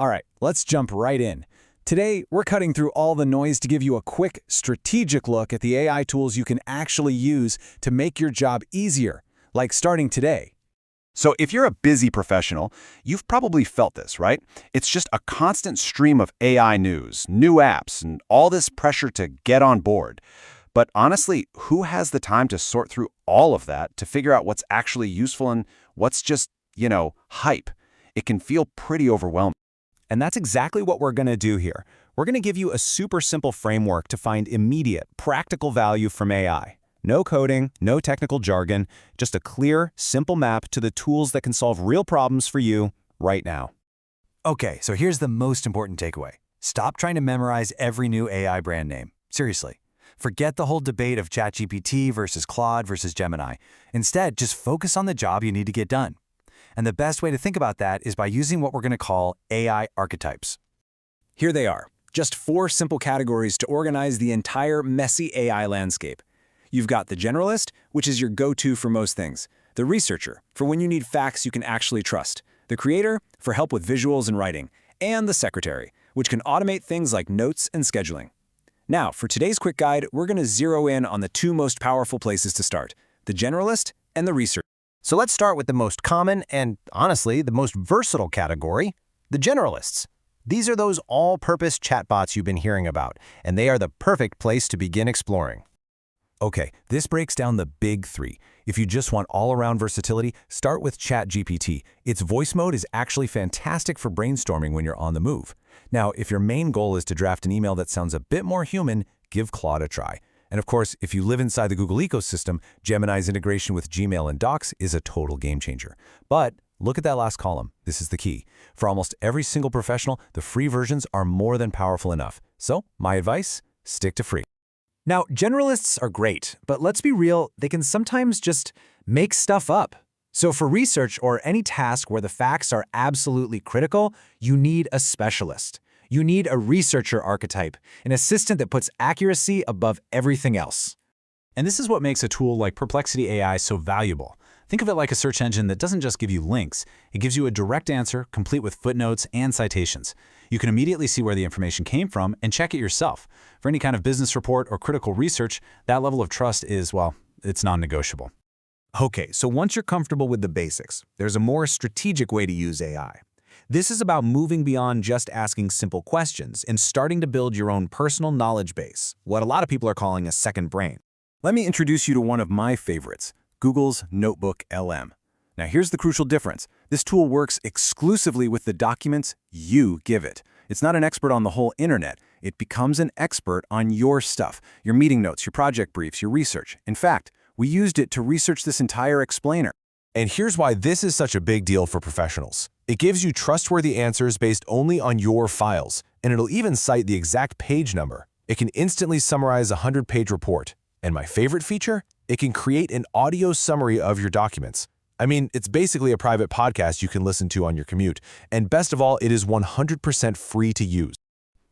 All right, let's jump right in. Today, we're cutting through all the noise to give you a quick, strategic look at the AI tools you can actually use to make your job easier, like starting today. So if you're a busy professional, you've probably felt this, right? It's just a constant stream of AI news, new apps, and all this pressure to get on board. But honestly, who has the time to sort through all of that to figure out what's actually useful and what's just, hype? It can feel pretty overwhelming. And that's exactly what we're going to do here. We're going to give you a super simple framework to find immediate, practical value from AI. No coding, no technical jargon, just a clear, simple map to the tools that can solve real problems for you right now. Okay, so here's the most important takeaway. Stop trying to memorize every new AI brand name. Seriously. Forget the whole debate of ChatGPT versus Claude versus Gemini. Instead, just focus on the job you need to get done. And the best way to think about that is by using what we're going to call AI archetypes. Here they are, just 4 simple categories to organize the entire messy AI landscape. You've got the generalist, which is your go-to for most things. The researcher, for when you need facts you can actually trust. The creator, for help with visuals and writing. And the secretary, which can automate things like notes and scheduling. Now, for today's quick guide, we're going to zero in on the 2 most powerful places to start, the generalist and the researcher. So let's start with the most common and, honestly, the most versatile category, the generalists. These are those all-purpose chatbots you've been hearing about, and they are the perfect place to begin exploring. Okay, this breaks down the big 3. If you just want all-around versatility, start with ChatGPT. Its voice mode is actually fantastic for brainstorming when you're on the move. Now, if your main goal is to draft an email that sounds a bit more human, give Claude a try. And of course, if you live inside the Google ecosystem, Gemini's integration with Gmail and Docs is a total game changer. But look at that last column. This is the key. For almost every single professional, the free versions are more than powerful enough. So, my advice, stick to free. Now, generalists are great, but let's be real, they can sometimes just make stuff up. So for research or any task where the facts are absolutely critical, you need a specialist. You need a researcher archetype, an assistant that puts accuracy above everything else. And this is what makes a tool like Perplexity AI so valuable. Think of it like a search engine that doesn't just give you links, it gives you a direct answer, complete with footnotes and citations. You can immediately see where the information came from and check it yourself. For any kind of business report or critical research, that level of trust is, well, it's non-negotiable. Okay, so once you're comfortable with the basics, there's a more strategic way to use AI. This is about moving beyond just asking simple questions and starting to build your own personal knowledge base, what a lot of people are calling a second brain. Let me introduce you to one of my favorites, Google's Notebook LM. Now here's the crucial difference. This tool works exclusively with the documents you give it. It's not an expert on the whole internet. It becomes an expert on your stuff, your meeting notes, your project briefs, your research. In fact, we used it to research this entire explainer. And here's why this is such a big deal for professionals. It gives you trustworthy answers based only on your files, and it'll even cite the exact page number. It can instantly summarize a 100-page report. And my favorite feature? It can create an audio summary of your documents. I mean, it's basically a private podcast you can listen to on your commute. And best of all, it is 100% free to use.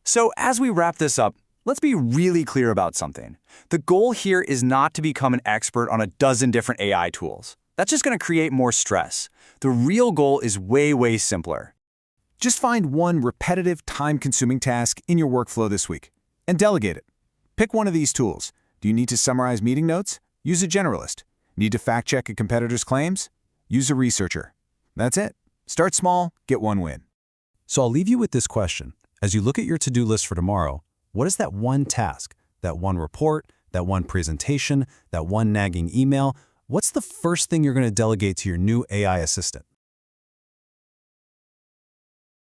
So as we wrap this up, let's be really clear about something. The goal here is not to become an expert on a dozen different AI tools. That's just going to create more stress. The real goal is way, way simpler. Just find one repetitive, time-consuming task in your workflow this week and delegate it. Pick one of these tools. Do you need to summarize meeting notes? Use a generalist. Need to fact-check a competitor's claims? Use a researcher. That's it. Start small, get one win. So I'll leave you with this question. As you look at your to-do list for tomorrow, what is that one task, that one report, that one presentation, that one nagging email? What's the first thing you're going to delegate to your new AI assistant?